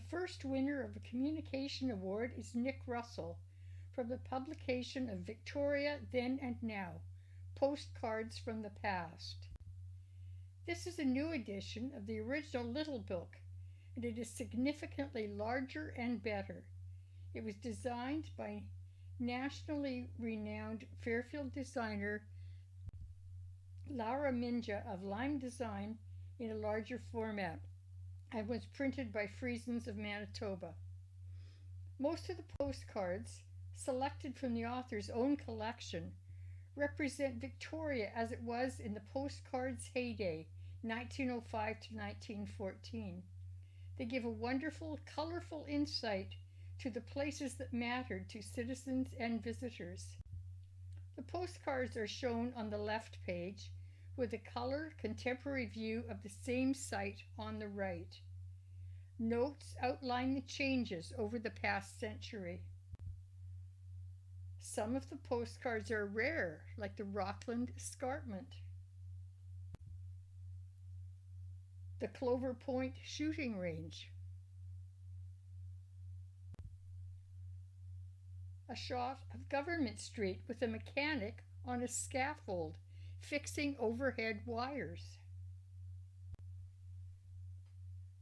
first winner of a communication award is Nick Russell from the publication of Victoria Then and Now, Postcards from the Past. This is a new edition of the original Little Book, and it is significantly larger and better. It was designed by nationally renowned Fairfield designer Laura Minja of Lime Design in a larger format and was printed by Friesens of Manitoba. Most of the postcards, selected from the author's own collection, represent Victoria as it was in the postcard's heyday, 1905 to 1914. They give a wonderful, colorful insight to the places that mattered to citizens and visitors. The postcards are shown on the left page, with a color contemporary view of the same site on the right. Notes outline the changes over the past century. Some of the postcards are rare, like the Rockland Escarpment, the Clover Point Shooting Range, a shot of Government Street with a mechanic on a scaffold fixing overhead wires.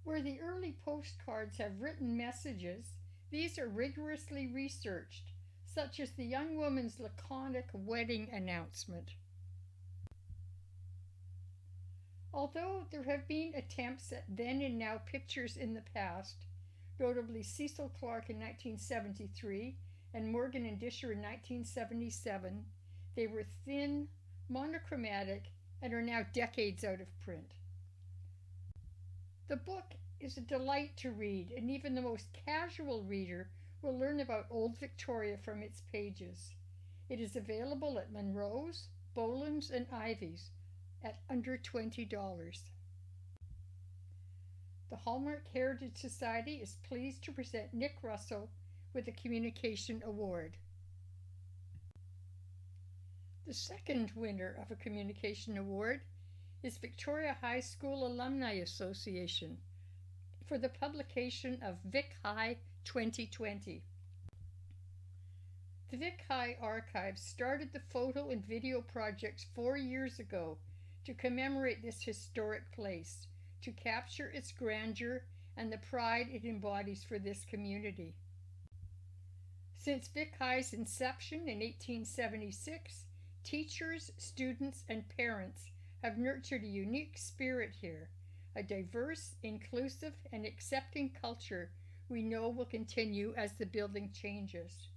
Where the early postcards have written messages, these are rigorously researched, such as the young woman's laconic wedding announcement. Although there have been attempts at then and now pictures in the past, notably Cecil Clarke in 1973 and Morgan and Disher in 1977, they were thin, monochromatic, and are now decades out of print. The book is a delight to read, and even the most casual reader will learn about Old Victoria from its pages. It is available at Munro's, Boland's, and Ivy's at under $20. The Hallmark Heritage Society is pleased to present Nick Russell with a Communication Award. The second winner of a Communication Award is Victoria High School Alumni Association for the publication of Vic High 2020. The Vic High Archives started the photo and video projects 4 years ago to commemorate this historic place, to capture its grandeur and the pride it embodies for this community. Since Vic High's inception in 1876, teachers, students, and parents have nurtured a unique spirit here, a diverse, inclusive, and accepting culture we know will continue as the building changes.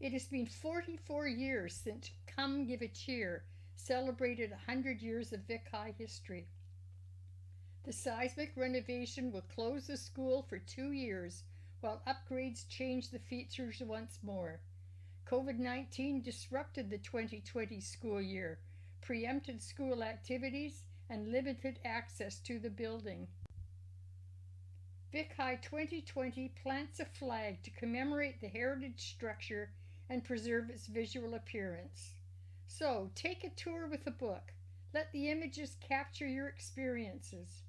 It has been 44 years since Come Give a Cheer celebrated 100 years of Vic High history. The seismic renovation will close the school for 2 years while upgrades change the features once more. COVID-19 disrupted the 2020 school year, preempted school activities, and limited access to the building. Vic High 2020 plants a flag to commemorate the heritage structure and preserve its visual appearance. So, take a tour with the book. Let the images capture your experiences.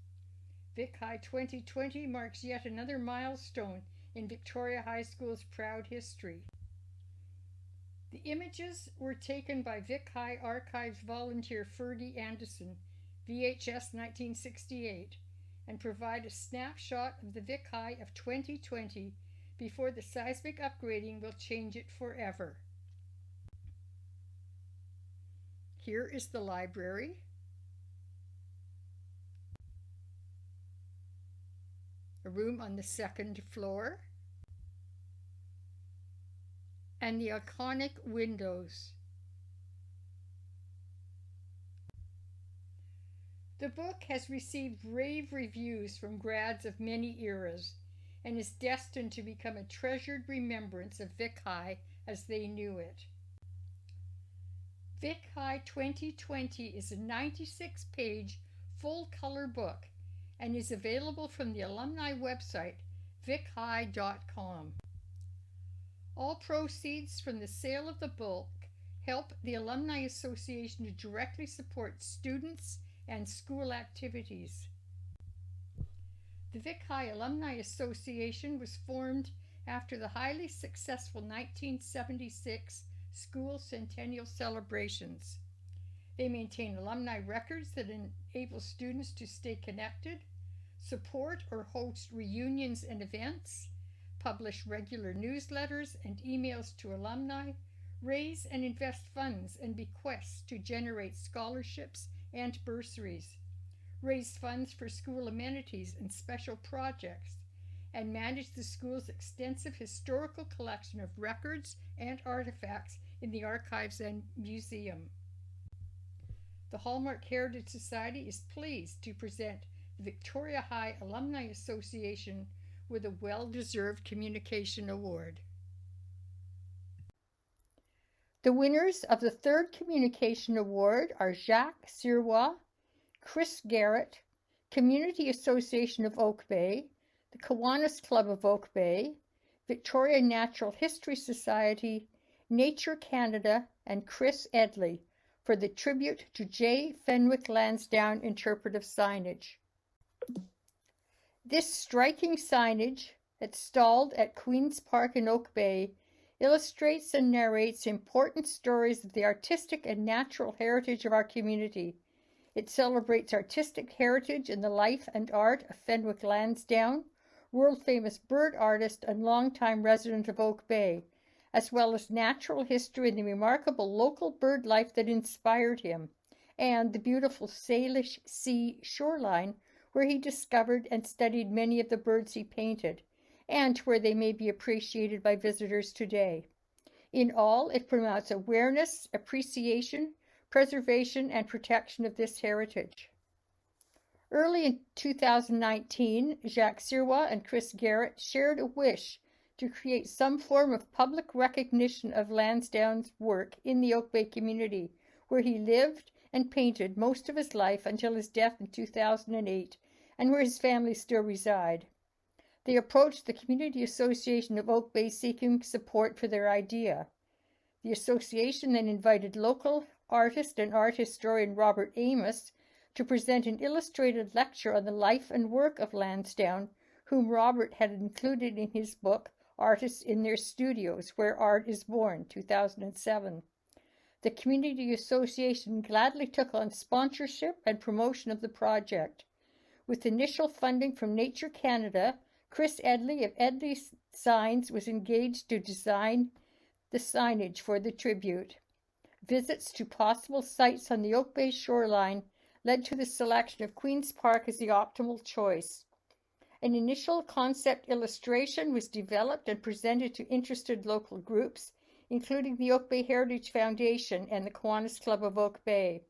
Vic High 2020 marks yet another milestone in Victoria High School's proud history. The images were taken by Vic High Archives volunteer Fergie Anderson, VHS 1968, and provide a snapshot of the Vic High of 2020 before the seismic upgrading will change it forever. Here is the library. A room on the second floor. And the iconic windows. The book has received rave reviews from grads of many eras and is destined to become a treasured remembrance of Vic High as they knew it. Vic High 2020 is a 96-page full-color book and is available from the alumni website vichigh.com. All proceeds from the sale of the book help the Alumni Association to directly support students and school activities. The Vic High Alumni Association was formed after the highly successful 1976 school centennial celebrations. They maintain alumni records that enable students to stay connected, support or host reunions and events, publish regular newsletters and emails to alumni, raise and invest funds and bequests to generate scholarships and bursaries, raise funds for school amenities and special projects, and manage the school's extensive historical collection of records and artifacts in the archives and museum. The Hallmark Heritage Society is pleased to present the Victoria High Alumni Association with a well-deserved Communication Award. The winners of the third Communication Award are Jacques Sirois, Chris Garrett, Community Association of Oak Bay, the Kiwanis Club of Oak Bay, Victoria Natural History Society, Nature Canada, and Chris Edley for the tribute to J. Fenwick Lansdowne interpretive signage. This striking signage, installed at Queen's Park in Oak Bay, illustrates and narrates important stories of the artistic and natural heritage of our community. It celebrates artistic heritage in the life and art of Fenwick Lansdowne, world-famous bird artist and longtime resident of Oak Bay, as well as natural history and the remarkable local bird life that inspired him, and the beautiful Salish Sea shoreline where he discovered and studied many of the birds he painted, and where they may be appreciated by visitors today. In all, it promotes awareness, appreciation, preservation, and protection of this heritage. Early in 2019, Jacques Sirois and Chris Garrett shared a wish to create some form of public recognition of Lansdowne's work in the Oak Bay community, where he lived and painted most of his life until his death in 2008, and where his family still reside. They approached the Community Association of Oak Bay seeking support for their idea. The association then invited local artist and art historian Robert Amos to present an illustrated lecture on the life and work of Lansdowne, whom Robert had included in his book, Artists in Their Studios, Where Art is Born, 2007. The Community Association gladly took on sponsorship and promotion of the project. With initial funding from Nature Canada, Chris Edley of Edley Signs was engaged to design the signage for the tribute. Visits to possible sites on the Oak Bay shoreline led to the selection of Queen's Park as the optimal choice. An initial concept illustration was developed and presented to interested local groups, including the Oak Bay Heritage Foundation and the Kiwanis Club of Oak Bay.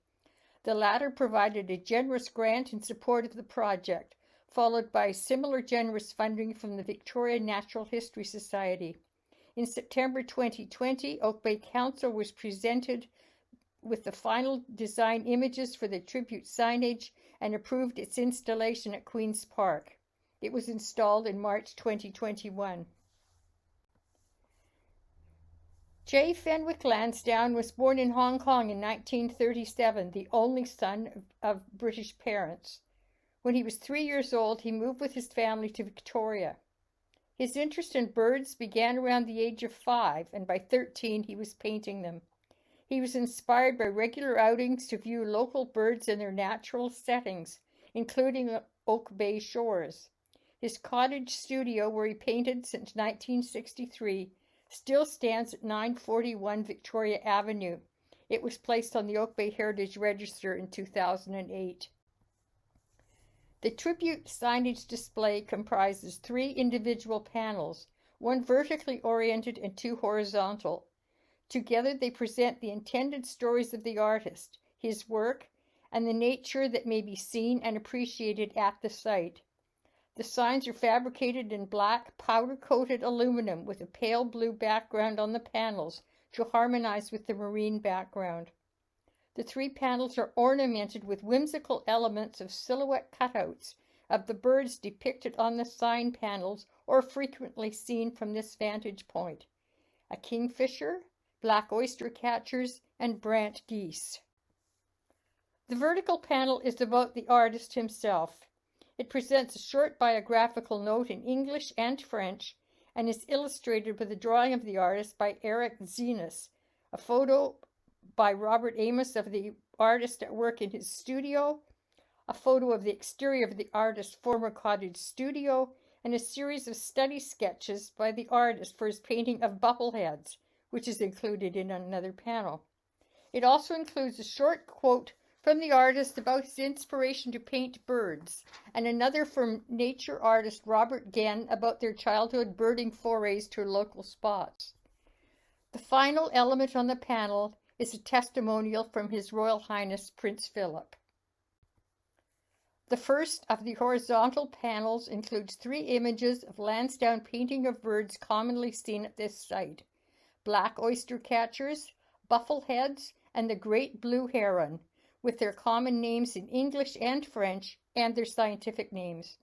The latter provided a generous grant in support of the project, followed by similar generous funding from the Victoria Natural History Society. In September 2020, Oak Bay Council was presented with the final design images for the tribute signage and approved its installation at Queen's Park. It was installed in March 2021. J. Fenwick Lansdowne was born in Hong Kong in 1937, the only son of British parents. When he was 3 years old, he moved with his family to Victoria. His interest in birds began around the age of 5, and by 13 he was painting them. He was inspired by regular outings to view local birds in their natural settings, including Oak Bay shores. His cottage studio, where he painted since 1963, still stands at 941 Victoria Avenue. It was placed on the Oak Bay Heritage Register in 2008. The tribute signage display comprises 3 individual panels, one vertically oriented and 2 horizontal. Together they present the intended stories of the artist, his work, and the nature that may be seen and appreciated at the site. The signs are fabricated in black, powder-coated aluminum with a pale blue background on the panels to harmonize with the marine background. The 3 panels are ornamented with whimsical elements of silhouette cutouts of the birds depicted on the sign panels or frequently seen from this vantage point: a kingfisher, black oyster catchers, and brant geese. The vertical panel is about the artist himself. It presents a short biographical note in English and French and is illustrated with a drawing of the artist by Eric Zenas, a photo by Robert Amos of the artist at work in his studio, a photo of the exterior of the artist's former cottage studio, and a series of study sketches by the artist for his painting of bubbleheads, which is included in another panel. It also includes a short quote from the artist about his inspiration to paint birds, and another from nature artist Robert Genn about their childhood birding forays to local spots. The final element on the panel is a testimonial from His Royal Highness Prince Philip. The first of the horizontal panels includes 3 images of Lansdowne painting of birds commonly seen at this site: black oyster catchers, buffleheads, and the great blue heron, with their common names in English and French and their scientific names.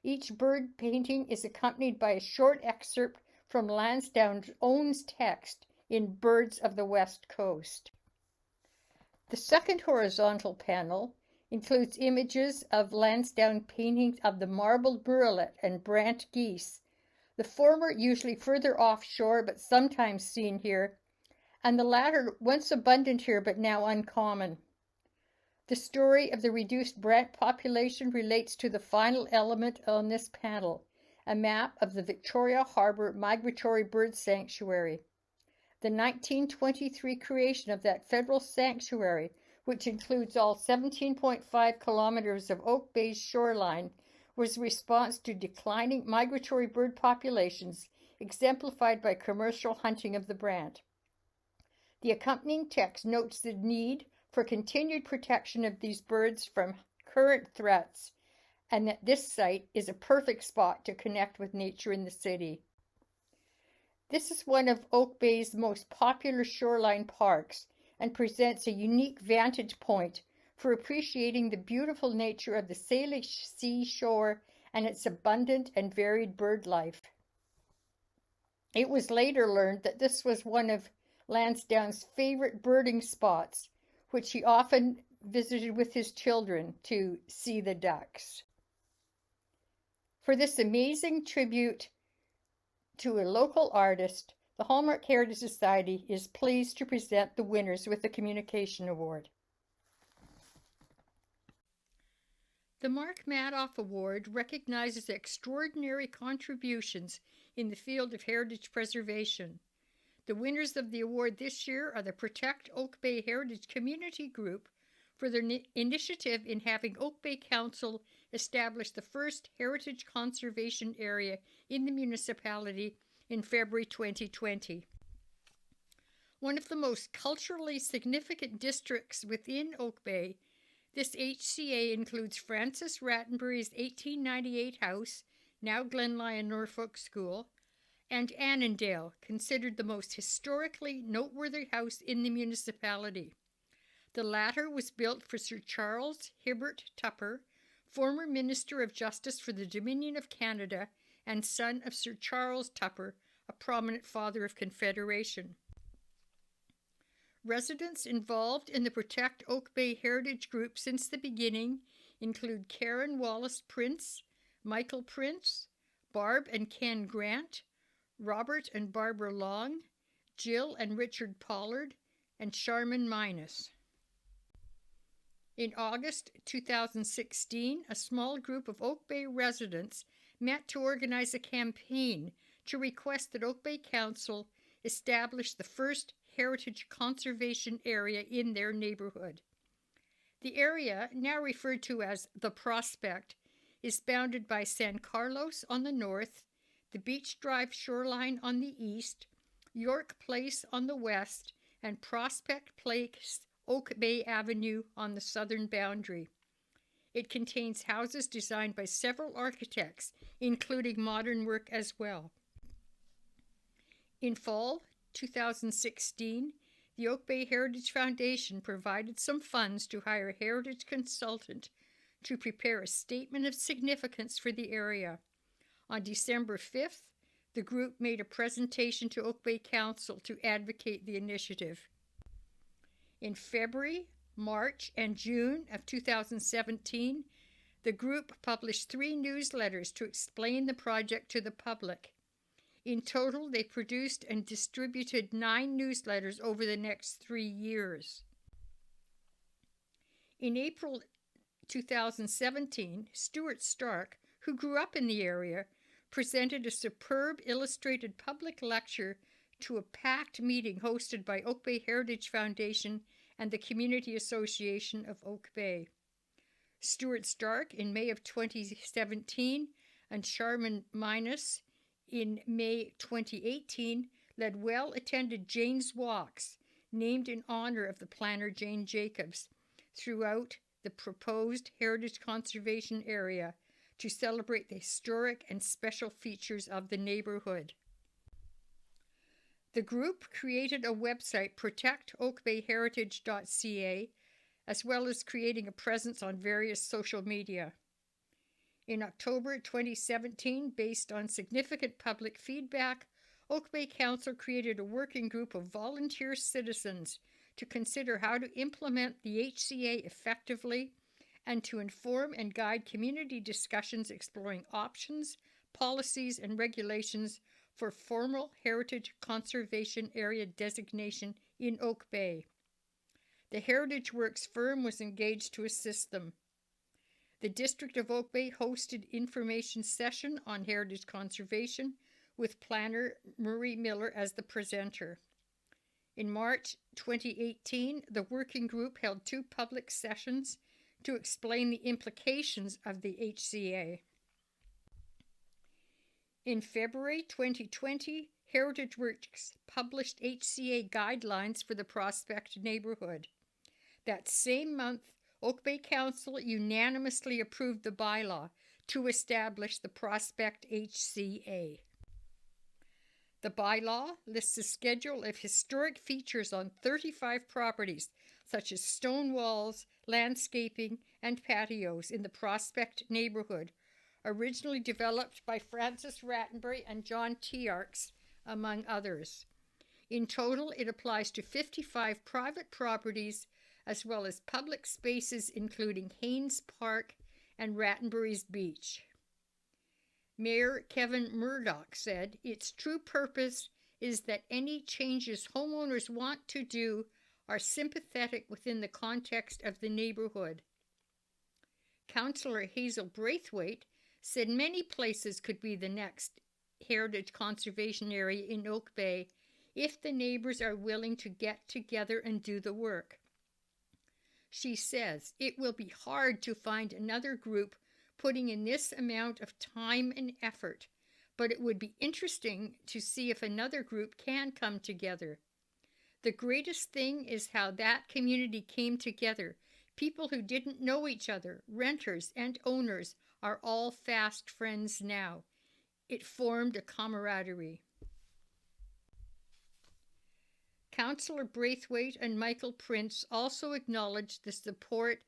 Each bird painting is accompanied by a short excerpt from Lansdowne's own text in Birds of the West Coast. The second horizontal panel includes images of Lansdowne paintings of the marbled murrelet and brant geese, the former usually further offshore but sometimes seen here, and the latter once abundant here but now uncommon. The story of the reduced brant population relates to the final element on this panel, a map of the Victoria Harbour Migratory Bird Sanctuary. The 1923 creation of that federal sanctuary, which includes all 17.5 kilometers of Oak Bay's shoreline, was a response to declining migratory bird populations, exemplified by commercial hunting of the brant. The accompanying text notes the need for continued protection of these birds from current threats, and that this site is a perfect spot to connect with nature in the city. This is one of Oak Bay's most popular shoreline parks and presents a unique vantage point for appreciating the beautiful nature of the Salish seashore and its abundant and varied bird life. It was later learned that this was one of Lansdowne's favorite birding spots, which he often visited with his children to see the ducks. For this amazing tribute to a local artist, the Hallmark Heritage Society is pleased to present the winners with the Communication Award. The Mark Madoff Award recognizes extraordinary contributions in the field of heritage preservation. The winners of the award this year are the Protect Oak Bay Heritage Community Group for their initiative in having Oak Bay Council establish the first heritage conservation area in the municipality in February 2020. One of the most culturally significant districts within Oak Bay, this HCA includes Francis Rattenbury's 1898 house, now Glenlyon Norfolk School, and Annandale, considered the most historically noteworthy house in the municipality. The latter was built for Sir Charles Hibbert Tupper, former Minister of Justice for the Dominion of Canada and son of Sir Charles Tupper, a prominent father of Confederation. Residents involved in the Protect Oak Bay Heritage Group since the beginning include Karen Wallace Prince, Michael Prince, Barb and Ken Grant, Robert and Barbara Long, Jill and Richard Pollard, and Charmin Minus. In August 2016, a small group of Oak Bay residents met to organize a campaign to request that Oak Bay Council establish the first heritage conservation area in their neighborhood. The area, now referred to as the Prospect, is bounded by San Carlos on the north, the Beach Drive shoreline on the east, York Place on the west, and Prospect Place, Oak Bay Avenue on the southern boundary. It contains houses designed by several architects, including modern work as well. In fall 2016, the Oak Bay Heritage Foundation provided some funds to hire a heritage consultant to prepare a statement of significance for the area. On December 5th, the group made a presentation to Oak Bay Council to advocate the initiative. In February, March, and June of 2017, The group published 3 newsletters to explain the project to the public. In total, they produced and distributed 9 newsletters over the next 3 years. In April 2017, Stuart Stark, who grew up in the area, presented a superb illustrated public lecture to a packed meeting hosted by Oak Bay Heritage Foundation and the Community Association of Oak Bay. Stuart Stark in May of 2017 and Sharman Minus in May 2018 led well-attended Jane's Walks, named in honor of the planner Jane Jacobs, throughout the proposed heritage conservation area to celebrate the historic and special features of the neighborhood. The group created a website, protectoakbayheritage.ca, as well as creating a presence on various social media. In October 2017, based on significant public feedback, Oak Bay Council created a working group of volunteer citizens to consider how to implement the HCA effectively and to inform and guide community discussions exploring options, policies, and regulations for formal heritage conservation area designation in Oak Bay. The Heritage Works firm was engaged to assist them. The District of Oak Bay hosted information session on heritage conservation with planner Murray Miller as the presenter. In March 2018, the working group held 2 public sessions to explain the implications of the HCA. In February 2020, Heritage Works published HCA guidelines for the Prospect neighborhood. That same month, Oak Bay Council unanimously approved the bylaw to establish the Prospect HCA. The bylaw lists a schedule of historic features on 35 properties, such as stone walls, landscaping, and patios in the Prospect neighborhood, originally developed by Francis Rattenbury and John Tiarks, among others. In total, it applies to 55 private properties, as well as public spaces including Haynes Park and Rattenbury's Beach. Mayor Kevin Murdoch said, "Its true purpose is that any changes homeowners want to do are sympathetic within the context of the neighborhood." Councillor Hazel Braithwaite said many places could be the next heritage conservation area in Oak Bay if the neighbors are willing to get together and do the work. She says, "It will be hard to find another group putting in this amount of time and effort, but it would be interesting to see if another group can come together. The greatest thing is how that community came together. People who didn't know each other, renters and owners, are all fast friends now. It formed a camaraderie." Councillor Braithwaite and Michael Prince also acknowledged the support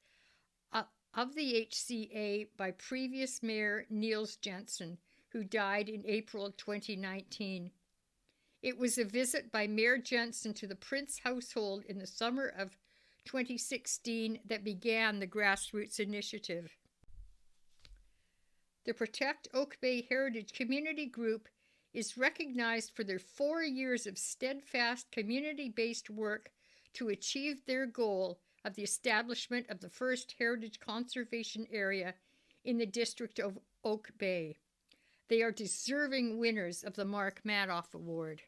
of the HCA by previous Mayor Niels Jensen, who died in April 2019. It was a visit by Mayor Jensen to the Prince household in the summer of 2016 that began the grassroots initiative. The Protect Oak Bay Heritage Community Group is recognized for their 4 years of steadfast community-based work to achieve their goal of the establishment of the first heritage conservation area in the district of Oak Bay. They are deserving winners of the Mark Madoff Award.